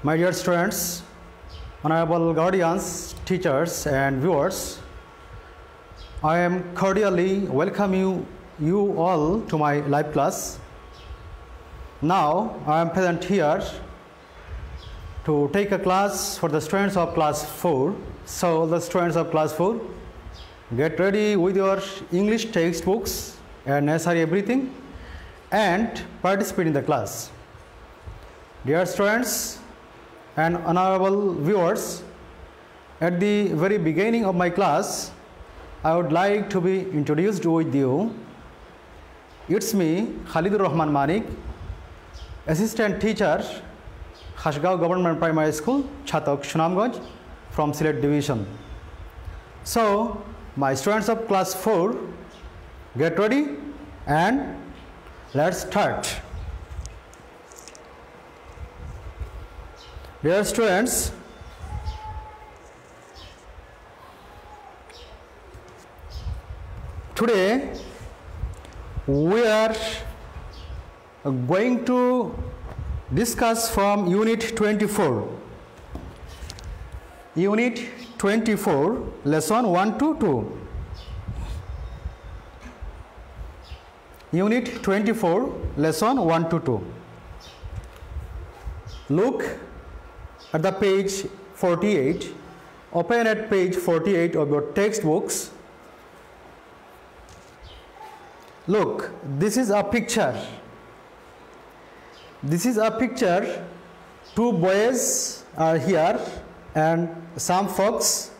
My dear students, honorable guardians, teachers and viewers, I am cordially welcoming you all to my live class. Now I am present here to take a class for the students of class 4. So the students of class 4, get ready with your English textbooks and necessary everything and participate in the class. Dear students and honorable viewers, at the very beginning of my class, I would like to be introduced with you. It's me, Khalidur Rahman Manik, assistant teacher, Khashgaon Government Primary School, Chatok, Sunamganj, from Sylhet Division. So, my students of class 4, get ready and let's start. Dear students, today we are going to discuss from Unit 24. Unit 24, Lesson 1 to 2. Unit 24, Lesson 1 to 2. Look at the page 48. Open at page 48 of your textbooks. Look, this is a picture. This is a picture. Two boys are here and some folks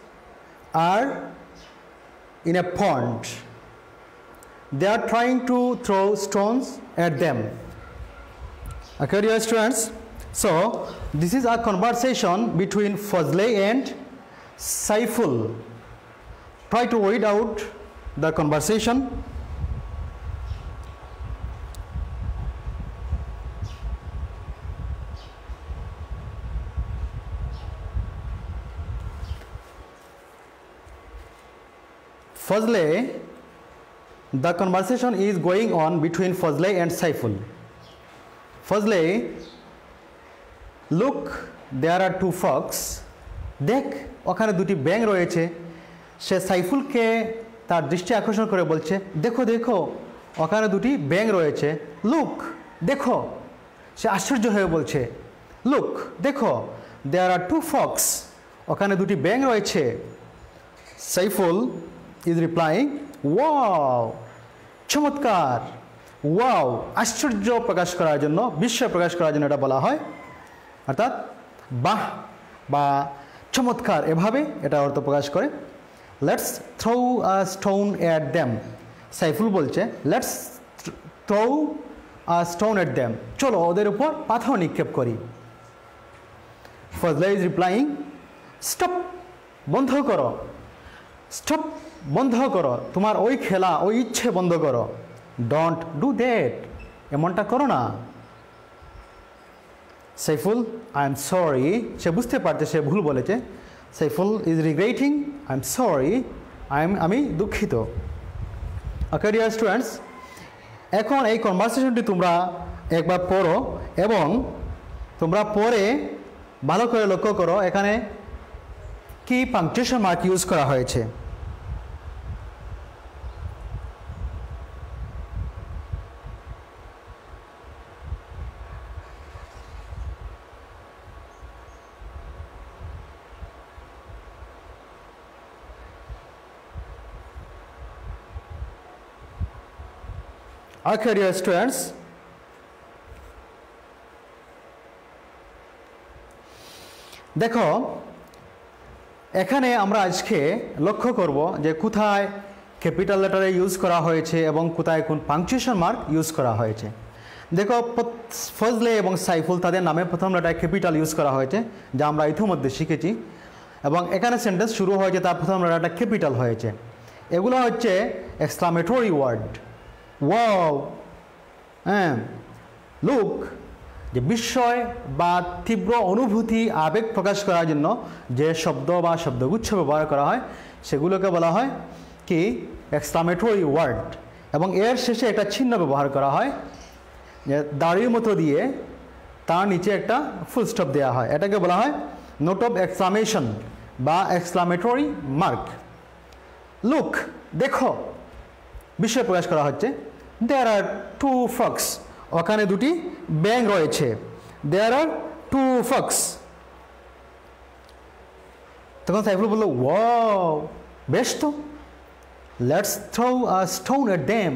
are in a pond. They are trying to throw stones at them. Okay, dear students? So, this is a conversation between Fazle and Saiful. Try to read out the conversation. Fazle, the conversation is going on between Fazle and Saiful. Fazle, look, there are two frogs. দেখ ওখানে দুটি ব্যাঙ রয়েছে। সে সাইফুলকে তার দৃষ্টি আকর্ষণ করে বলছে, দেখো দেখো ওখানে দুটি ব্যাঙ রয়েছে। লুক, দেখো। সে আশ্চর্য হয়ে বলছে, লুক, দেখো, there are two frogs. ওখানে দুটি ব্যাঙ রয়েছে। সাইফুল is replying, wow, চমৎকার। wow, আশ্চর্য প্রকাশ করার জন্য, বিস্ময় প্রকাশ করার জন্য এটা বলা হয়। অর্থাৎ বাহ বা চমৎকার, এভাবে এটা অর্থ প্রকাশ করে। Let's throw a stone at them. Saiful বলছে, let's throw a stone at them, চলো ওদের উপর পাথর নিক্ষেপ করি। ফজলে ইজ রিপ্লাইং, স্টপ, বন্ধ করো। স্টপ, বন্ধ করো, তোমার ওই খেলা, ওই ইচ্ছে বন্ধ করো। ডোন্ট ডু দ্যাট, এমনটা করো না। সাইফুল, আই এম সরি, সে বুঝতে পারছে সে ভুল বলেছে। Saiful is regretting, I am sorry, আমি দুঃখিত। ওকে ডিয়ার স্টুডেন্টস, এখন এই কনভারসেশনটি তোমরা একবার পড়ো এবং তোমরা পড়ে ভালো করে লক্ষ্য করো এখানে কি পাংচুয়েশন মার্ক ইউজ করা হয়েছে। Okay, dear students, দেখো এখানে আমরা আজকে লক্ষ্য করব যে কোথায় ক্যাপিটাল লেটারে ইউজ করা হয়েছে এবং কোথায় কোন পাংচুয়েশন মার্ক ইউজ করা হয়েছে। দেখো ফজলে এবং সাইফুল তাদের নামে প্রথম লেটারে ক্যাপিটাল ইউজ করা হয়েছে, যা আমরা ইতিমধ্যে শিখেছি, এবং এখানে সেন্টেন্স শুরু হয়েছে তার প্রথম লেটারটা ক্যাপিটাল হয়েছে। এগুলো হচ্ছে এক্সক্লামেটরি ওয়ার্ড। ওয়াও, হ্যাঁ, লুক, যে বিস্ময় বা তীব্র অনুভূতি, আবেগ প্রকাশ করার জন্য যে শব্দ বা শব্দগুচ্ছ ব্যবহার করা হয় সেগুলোকে বলা হয় কি এক্সক্লামেটরি ওয়ার্ড। এবং এর শেষে একটা চিহ্ন ব্যবহার করা হয় যে দাড়ির মতো দিয়ে তার নিচে একটা ফুল স্টপ দেওয়া হয়, এটাকে বলা হয় নোট অফ এক্সক্লামেশন বা এক্সক্লামেটরি মার্ক। লুক, দেখো, বিস্ময় প্রকাশ করা হচ্ছে। দেয়ার আর টু ফক্স, ওখানে দুটি ব্যাঙ রয়েছে। There are two fox. তখন সাইফুল বলল, ওয়াও, বেশ তো, let's throw a stone at them,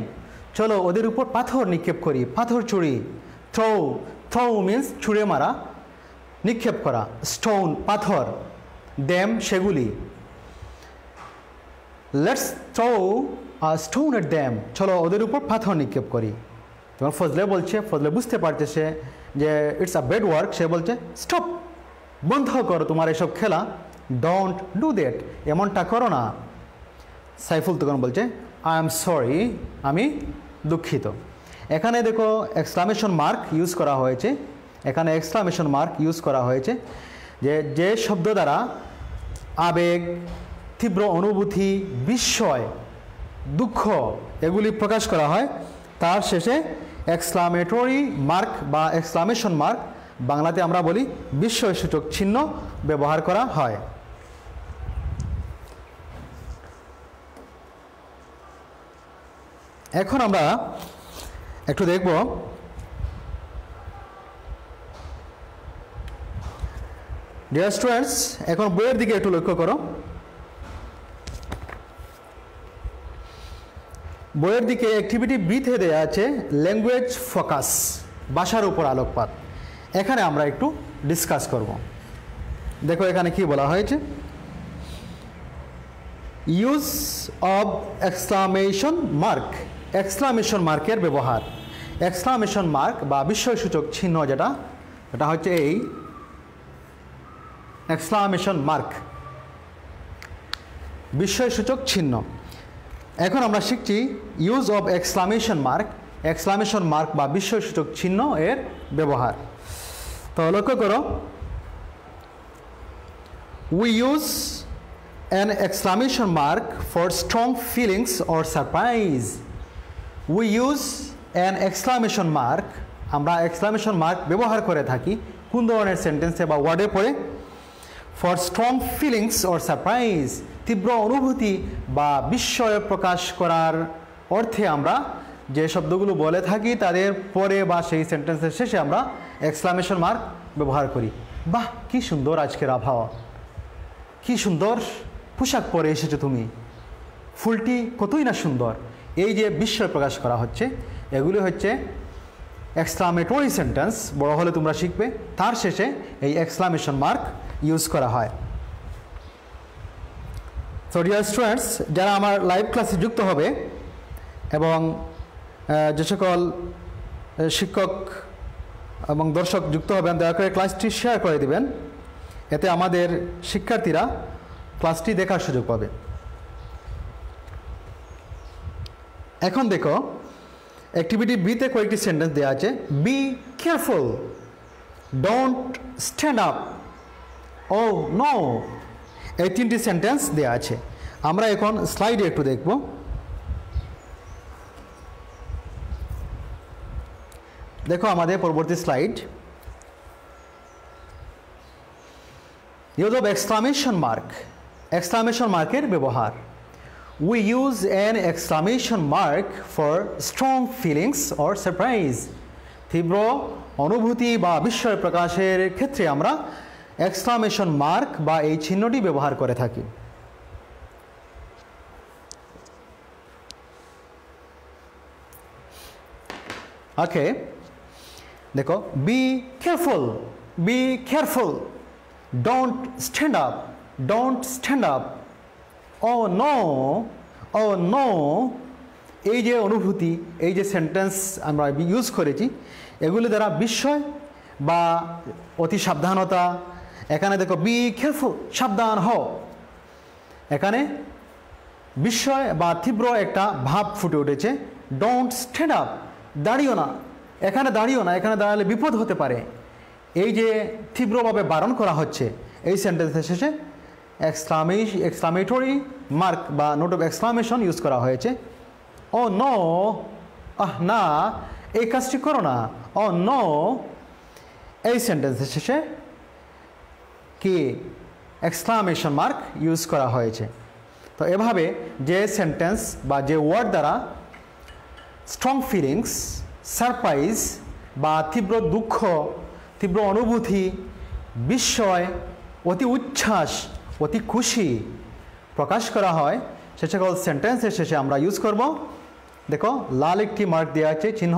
চলো ওদের উপর পাথর নিক্ষেপ করি, পাথর ছুঁড়ি। থ্রো, থ্রো মিন্স ছুঁড়ে মারা, নিক্ষেপ করা, স্টোন পাথর, দেম সেগুলি। Let's throw a stone at them, চলো ওদের উপর পাথর নিক্ষেপ করি। তখন ফজলে বলছে, ফজলে বুঝতে পারছে সে যে ইটস আ ব্যাড ওয়ার্ক, সে বলছে স্টপ, বন্ধ করো তোমার এসব খেলা, ডোন্ট ডু দ্যাট, এমনটা করো না। সাইফুল তখন বলছে আই এম সরি, আমি দুঃখিত। এখানে দেখো এক্সক্লামেশন মার্ক ইউজ করা হয়েছে, এখানে এক্সক্লামেশন মার্ক ইউজ করা হয়েছে যে শব্দ দ্বারা আবেগ, তীব্র অনুভূতি, বিস্ময়, দুঃখ এগুলি প্রকাশ করা হয়, তার শেষে এক্সক্লামেটরি মার্ক বা এক্সক্লামেশন মার্ক, বাংলাতে আমরা বলি বিস্ময়সূচক চিহ্ন, ব্যবহার করা হয়। এখন আমরা একটু দেখব ডিয়ার স্টুডেন্টস, এখন বইয়ের দিকে একটু লক্ষ্য করো। বইয়ের দিকে অ্যাক্টিভিটি বিতে দেওয়া আছে ল্যাঙ্গুয়েজ ফোকাস, ভাষার উপর আলোকপাত। এখানে আমরা একটু ডিসকাস করব। দেখো এখানে কি বলা হয়েছে, use of exclamation mark, exclamation মার্কের ব্যবহার। এক্সক্লামেশন মার্ক বা বিস্ময়সূচক চিহ্ন যেটা, এটা হচ্ছে এই এক্সক্লামেশন মার্ক, বিস্ময়সূচক চিহ্ন। এখন আমরা শিখছি use of exclamation mark, exclamation mark বা বিস্ময়সূচক চিহ্ন এর ব্যবহার। তো লক্ষ্য করো, we use an exclamation mark for strong feelings or surprise. We use an exclamation mark, আমরা exclamation mark ব্যবহার করে থাকি কোন ধরনের সেন্টেন্সে বা ওয়ার্ডে পড়ে, for strong feelings or surprise, তীব্র অনুভূতি বা বিস্ময় প্রকাশ করার অর্থে আমরা যে শব্দগুলো বলে থাকি তাদের পরে বা সেই সেন্টেন্সের শেষে আমরা exclamation mark ব্যবহার করি। বাহ, কি সুন্দর আজকের আবহাওয়া, কি সুন্দর পোশাক পরে এসেছো তুমি, ফুলটি কতই না সুন্দর, এই যে বিস্ময় প্রকাশ করা হচ্ছে, এগুলি হচ্ছে এক্সক্লামেটরি সেন্টেন্স। বড় হলে তোমরা শিখবে, তার শেষে এই এক্সক্লামেশন মার্ক ইউজ করা হয়। সো ডিয়ার স্টুডেন্টস, যারা আমার লাইভ ক্লাসে যুক্ত হবে এবং যে সকল শিক্ষক এবং দর্শক যুক্ত হবেন, দয়া করে ক্লাসটি শেয়ার করে দিবেন, এতে আমাদের শিক্ষার্থীরা ক্লাসটি দেখার সুযোগ পাবে। এখন দেখো অ্যাক্টিভিটি বিতে কয়েকটি সেন্টেন্স দেওয়া আছে। Be careful, don't stand up, oh no, এই তিনটি সেন্টেন্স দেওয়া আছে। আমরা এখন স্লাইডে একটু দেখব। দেখো আমাদের পরবর্তী slide, use of exclamation mark, exclamation মার্কের ব্যবহার। We use an exclamation mark for strong feelings or surprise. তীব্র অনুভূতি বা বিস্ময় প্রকাশের ক্ষেত্রে আমরা এক্সক্লামেশন মার্ক বা এই চিহ্নটি ব্যবহার করে থাকি। ওকে, দেখো, be careful, be careful, don't stand up, don't stand up, oh no, oh no, এই যে অনুভূতি, এই যে সেন্টেন্স আমরা ইউজ করেছি, এগুলি দ্বারা বিস্ময় বা অতি সাবধানতা। এখানে দেখো বি কেয়ারফুল, সাবধান হও, এখানে বিস্ময় বা তীব্র একটা ভাব ফুটে উঠেছে। ডোন্ট স্ট্যান্ড আপ, দাঁড়িও না, এখানে দাঁড়িও না, এখানে দাঁড়ালে বিপদ হতে পারে, এই যে তীব্রভাবে বারণ করা হচ্ছে। এই সেন্টেন্সের শেষে এক্সক্লামেটরি মার্ক বা নোট অফ এক্সক্লামেশন ইউজ করা হয়েছে। ও নো, আহ না, এই কাজটি করো না, ও নো, এই সেন্টেন্সের শেষে কি এক্সক্লামেশন মার্ক ইউজ করা হয়েছে। তো এভাবে যে সেন্টেন্স বা যে ওয়ার্ড দ্বারা স্ট্রং ফিলিংস, সারপ্রাইজ বা তীব্র দুঃখ, তীব্র অনুভূতি, বিস্ময়, অতি উচ্ছ্বাস, অতি খুশি প্রকাশ করা হয়, সে সকল সেন্টেন্সের শেষে আমরা ইউজ করব। দেখো লাল একটি মার্ক দেওয়া আছে, চিহ্ন,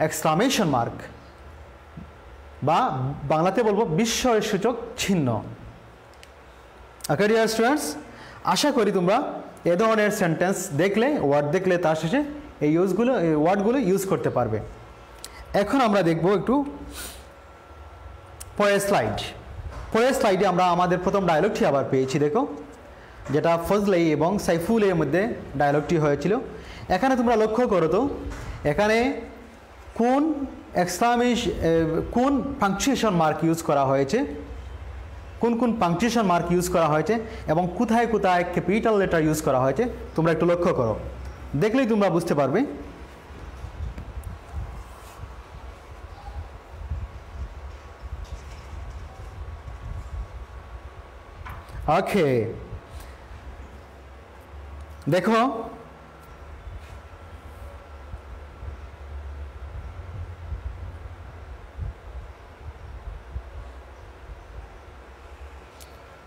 এক্সক্লামেশন মার্ক, বা বাংলাতে বলবো বিস্ময়সূচক চিহ্ন। ওকে ডিয়ার স্টুডেন্টস, আশা করি তোমরা এ ধরনের সেন্টেন্স দেখলে, ওয়ার্ড দেখলে তার শেষে এই ওয়ার্ডগুলো ইউজ করতে পারবে। এখন আমরা দেখব একটু পরের স্লাইডে আমরা আমাদের প্রথম ডায়লগটি আবার পেয়েছি। দেখো, যেটা ফজলে এবং সাইফুলের মধ্যে ডায়লগটি হয়েছিল। এখানে তোমরা লক্ষ্য করো তো, এখানে কোন পাংচুয়েশন মার্ক ইউজ করা হয়েছে, কোন পাংচুয়েশন মার্ক ইউজ করা হয়েছে এবং কোথায় কোথায় ক্যাপিটাল লেটার ইউজ করা হয়েছে তোমরা একটু লক্ষ্য করো, দেখলেই তোমরা বুঝতে পারবে। ওকে, দেখো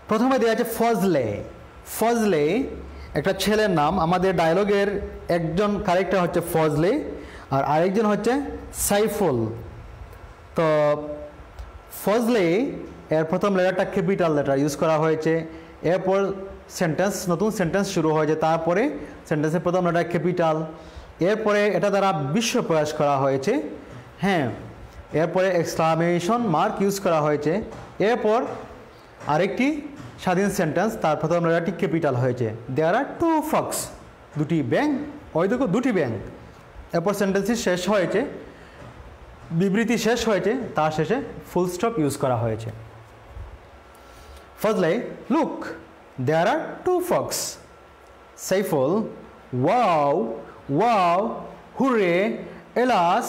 প্রথমে দেওয়া আছে ফজলে একটা ছেলের নাম। আমাদের ডায়লগের একজন ক্যারেক্টার হচ্ছে ফজলে আর আরেকজন হচ্ছে সাইফুল। তো ফজলে এর প্রথম লেটারটা ক্যাপিটাল লেটার ইউজ করা হয়েছে, এরপর নতুন সেন্টেন্স শুরু হয়েছে, তারপরে সেন্টেন্সের প্রথম লেটার ক্যাপিটাল, এরপরে এটা দ্বারা বিশ্ব প্রকাশ করা হয়েছে, হ্যাঁ, এরপরে এক্সক্লামেশন মার্ক ইউজ করা হয়েছে, এরপর আরেকটি স্বাধীন সেন্টেন্স, তার প্রথম লেটারটি ক্যাপিটাল হয়েছে। দেয়ার আর টু ফক্স, দুটি ব্যাঙ, ওই দেখো দুটি ব্যাঙ। এরপর সেন্টেন্সটি শেষ হয়েছে, বিবৃতি শেষ হয়েছে, তার শেষে ফুল স্টপ ইউজ করা হয়েছে। Fazle, look, there are two fox. Saiful, wow, hurray, alas,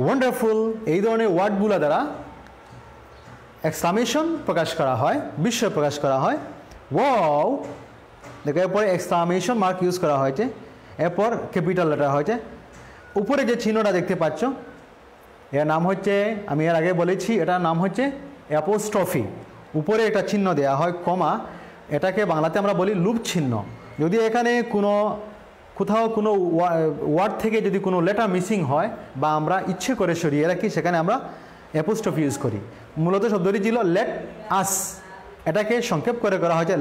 wonderful, এই ধরনের ওয়ার্ডগুলো দ্বারা এক্সক্লামেশন প্রকাশ করা হয়, বিস্ময় প্রকাশ করা হয়। ওয়াও, দেখো এরপরে এক্সক্লামেশন মার্ক ইউজ করা হয়েছে, এরপর ক্যাপিটাল লেটার হয়েছে। উপরে যে চিহ্নটা দেখতে পাচ্ছ, এর নাম হচ্ছে, আমি এর আগে বলেছি, এটার নাম হচ্ছে অ্যাপোস্ট্রফি। উপরে একটা চিহ্ন দেওয়া হয় কমা, এটাকে বাংলাতে আমরা বলি লুপ চিহ্ন। যদি এখানে কোথাও কোনো ওয়ার্ড থেকে যদি কোনো লেটার মিসিং হয় বা আমরা ইচ্ছে করে সরিয়ে রাখি, সেখানে আমরা অ্যাপোস্ট্রফি ইউজ করি। মূলত শব্দটি ছিল লেট আস, এটাকে সংক্ষেপ করে করা হয়েছে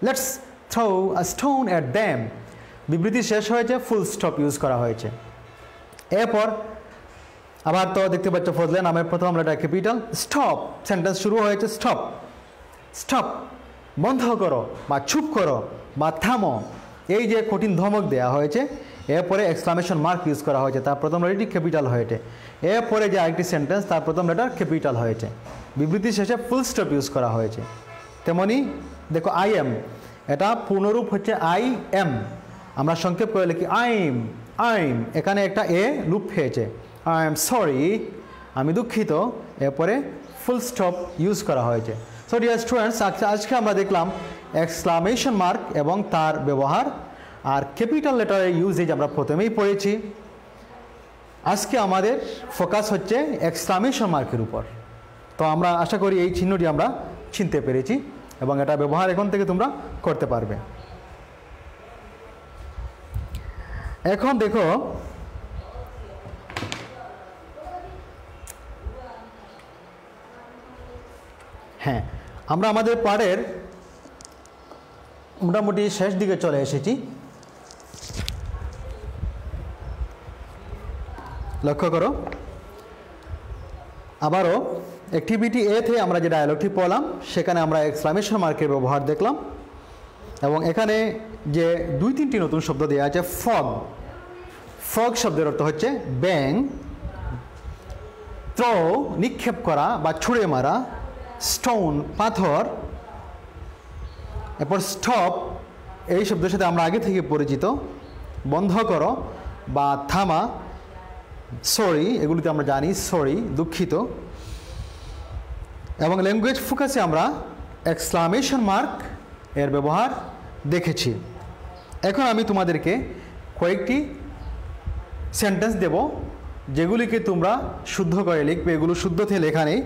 let's throw a stone at them. বিবৃতি শেষ হয়েছে, ফুল স্টপ ইউজ করা হয়েছে। এরপর আবার তো দেখতে পাচ্ছ ফজলে নামের প্রথম লেটার ক্যাপিটাল। স্টপ, সেন্টেন্স শুরু হয়েছে স্টপ, বন্ধ করো বা চুপ করো বা থামো, এই যে কঠিন ধমক দেওয়া হয়েছে। এরপরে এক্সক্লামেশন মার্ক ইউজ করা হয়েছে, তার প্রথম লেটারটি ক্যাপিটাল হয়েছে। এরপরে যে আরেকটি সেন্টেন্স, তার প্রথম লেটার ক্যাপিটাল হয়েছে। বিবৃতি শেষে ফুল স্টপ ইউজ করা হয়েছে। তেমনি দেখো আই এম, এটা পূর্ণরূপ হচ্ছে আই এম, আমরা সংক্ষেপ করে লিখি আইম, এখানে একটা এ লুপ হয়েছে, আই এম সরি, আমি দুঃখিত, এরপরে ফুল স্টপ ইউজ করা হয়েছে। সো ডিয়ার স্টুডেন্টস, আজকে আমরা দেখলাম এক্সক্লামেশন মার্ক এবং তার ব্যবহার আর ক্যাপিটাল লেটারের ইউজেজ আমরা প্রথমেই পড়েছি। আজকে আমাদের ফোকাস হচ্ছে এক্সক্লামেশন মার্কের উপর। তো আমরা আশা করি এই চিহ্নটি আমরা চিনতে পেরেছি এবং এটা ব্যবহার এখন থেকে তোমরা করতে পারবে। এখন দেখো, হ্যাঁ, আমরা আমাদের পাঠের মোটামুটি শেষ দিকে চলে এসেছি। লক্ষ্য করো, আবারও অ্যাক্টিভিটি এ তে আমরা যে ডায়ালগটি পড়লাম, সেখানে আমরা এক্সক্লামেশন মার্কের ব্যবহার দেখলাম এবং এখানে যে 2-3টি নতুন শব্দ দেওয়া আছে। ফগ শব্দের অর্থ হচ্ছে ব্যাং, থ্রো নিক্ষেপ করা বা ছুঁড়ে মারা, স্টোন পাথর, এরপর স্টপ এই শব্দের সাথে আমরা আগে থেকে পরিচিত, বন্ধ করো বা থামা, সরি, এগুলিতে আমরা জানি সরি, দুঃখিত। এবং ল্যাঙ্গুয়েজ ফোকাসে আমরা এক্সক্লামেশন মার্ক এর ব্যবহার দেখেছি। এখন আমি তোমাদেরকে কয়েকটি সেন্টেন্স দেব যেগুলিকে তোমরা শুদ্ধ করে লিখবে। এগুলো শুদ্ধতে লেখা নেই,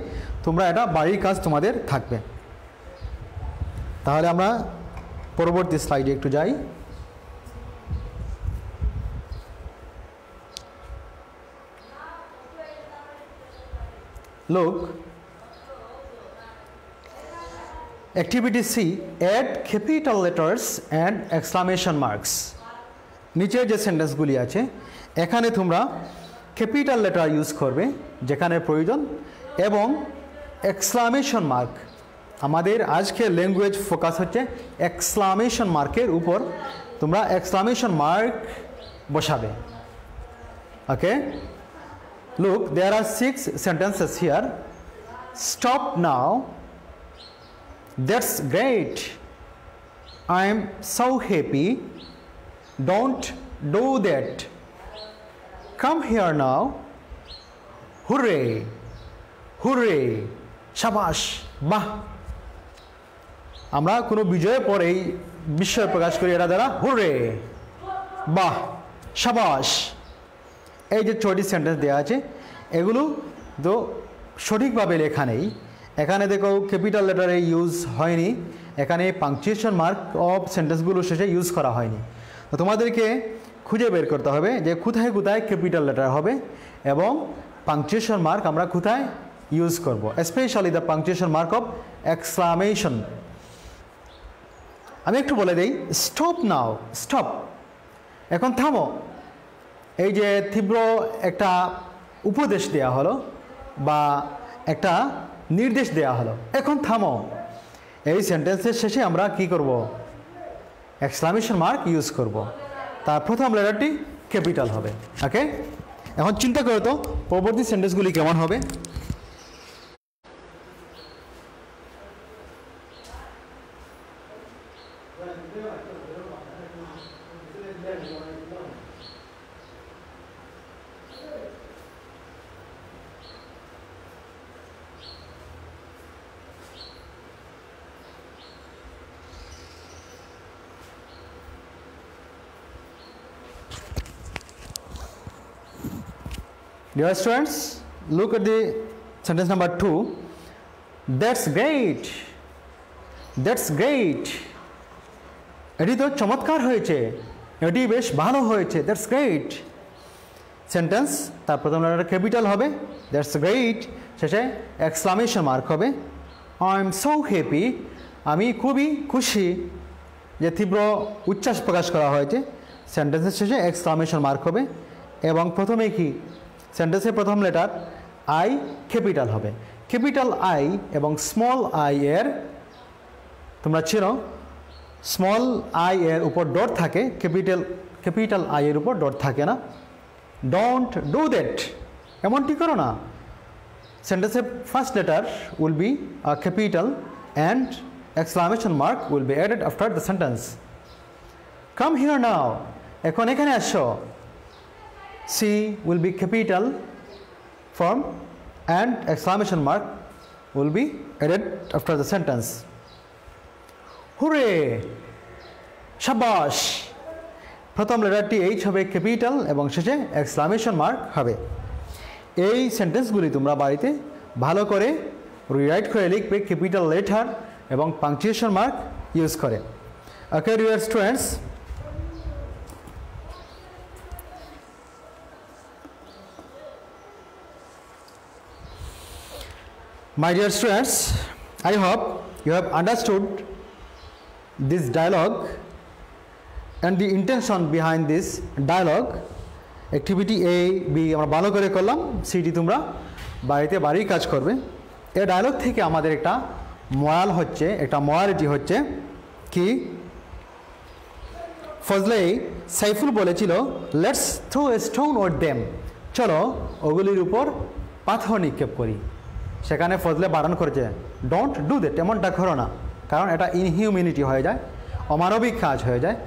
তোমরা এটা বাড়ির কাজ তোমাদের থাকবে। তাহলে আমরা পরবর্তী স্লাইডে একটু যাই। Look, activity C, add capital letters and exclamation marks. নিচের যে সেন্টেন্সগুলি আছে এখানে তোমরা ক্যাপিটাল লেটার ইউজ করবে যেখানে প্রয়োজন এবং এক্সক্লামেশন মার্ক। আমাদের আজকে ল্যাঙ্গুয়েজ ফোকাস হচ্ছে এক্সক্লামেশন মার্কের উপর, তোমরা এক্সক্লামেশন মার্ক বসাবে। ওকে, look, there are 6 sentences here. Stop now. That's great. I am so happy. Don't do that. Come here now. Hooray. Hooray. Shabash. Bah. আমরা কোনো বিজয়ের পরেই বিস্ময় প্রকাশ করি এরা দ্বারা হুরে, বাহ, শাবাশ। এই যে 6টি সেন্টেন্স দেওয়া আছে এগুলো তো সঠিকভাবে লেখা নেই। এখানে দেখো ক্যাপিটাল লেটারে ইউজ হয়নি, এখানে পাংচুয়েশন মার্ক অফ সেন্টেন্সগুলো শেষে ইউজ করা হয়নি। তো তোমাদেরকে খুঁজে বের করতে হবে যে কোথায় কোথায় ক্যাপিটাল লেটার হবে এবং পাংচুয়েশন মার্ক আমরা কোথায় ইউজ করব, specially the punctuation mark of exclamation. আমি একটু বলে দিই, স্টপ নাও, স্টপ, এখন থামো। এই যে তীব্র একটা উপদেশ দেয়া হলো বা একটা নির্দেশ দেয়া হলো, এখন থামো। এই সেন্টেন্সের শেষে আমরা কি করব, এক্সক্লামেশন মার্ক ইউজ করব। তার প্রথম লেটারটি ক্যাপিটাল হবে। ওকে, এখন চিন্তা করো তো পরবর্তী সেন্টেন্সগুলি কেমন হবে। Dear students, look at the sentence number 2. That's great. That's great. এটি তো চমৎকার হয়েছে, এটি বেশ ভালো হয়েছে। That's great. সেন্টেন্স তার প্রথম লেটার ক্যাপিটাল হবে, That's great, শেষে এক্সক্লামেশন মার্ক হবে। I am so happy. আমি খুবই খুশি, যে তীব্র উচ্ছ্বাস প্রকাশ করা হয়েছে। সেন্টেন্সের শেষে এক্সক্লামেশন মার্ক হবে এবং প্রথমে কি সেন্টেন্সের প্রথম লেটার আই ক্যাপিটাল হবে। ক্যাপিটাল আই এবং স্মল আই এর তোমরা চিনো, স্মল আই এর উপর ডট থাকে, ক্যাপিটাল আই এর উপর ডট থাকে না। ডোন্ট ডু দ্যাট, এমনটি করো না। সেন্টেন্সের first letter will be a capital and exclamation mark will be added after the sentence. Come here now, এখন এখানে আসো। C will be capital form and exclamation mark will be added after the sentence. Hooray! Shabash! প্রথম লেটারটি H হবে capital এবং শেষে exclamation mark হবে। এই সেন্টেন্সগুলি তোমরা বাড়িতে ভালো করে রিরাইট করে লিখবে ক্যাপিটাল লেটার এবং পাংচুয়েশন মার্ক ইউজ করে। Okay dear students, my dear students, I hope you have understood this dialogue and the intention behind this dialogue. Activity A, B আমরা ভালো করে করলাম, সিটি তোমরা বাড়িতে বাড়ি কাজ করবে। এই ডায়লগ থেকে আমাদের একটা মোরাল হচ্ছে, একটা মোরালিটি হচ্ছে কি, ফজলে সাইফুল বলেছিল let's throw a stone or them, চলো ওগুলির উপর পাথর নিক্ষেপ করি। সেখানে ফজলে বারণ করেছে ডোন্ট ডু দ্যাট, এমনটা করো না, কারণ এটা ইনহিউম্যানিটি হয়ে যায়, অমানবিক কাজ হয়ে যায়।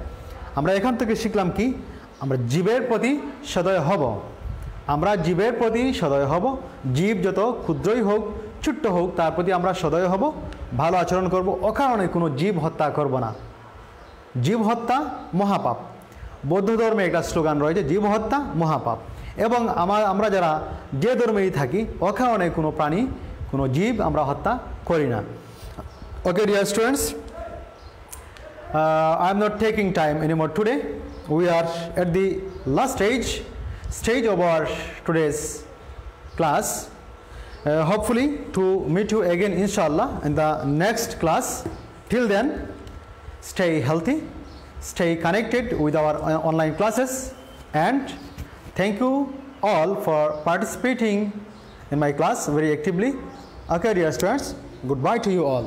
আমরা এখান থেকে শিখলাম কি, আমরা জীবের প্রতি সদয় হব, আমরা জীবের প্রতি সদয় হব, জীব যত ক্ষুদ্রই হোক ছোট্ট হোক তার প্রতি আমরা সদয় হব, ভালো আচরণ করব, অকারণে কোনো জীব হত্যা করব না। জীব হত্যা মহাপাপ। বৌদ্ধ ধর্মে একটা স্লোগান রয়েছে, জীব হত্যা মহাপাপ। এবং আমরা যারা যে ধর্মেই থাকি অকারণে কোনো প্রাণী কোনো জীব আমরা হত্যা করি না। Okay dear students, I am not taking time anymore today. We are at the last stage of our today's class. Hopefully to meet you again inshallah in the next class. Till then, stay healthy, stay connected with our online classes, and thank you all for participating in my class very actively. Okay dear students, goodbye to you all.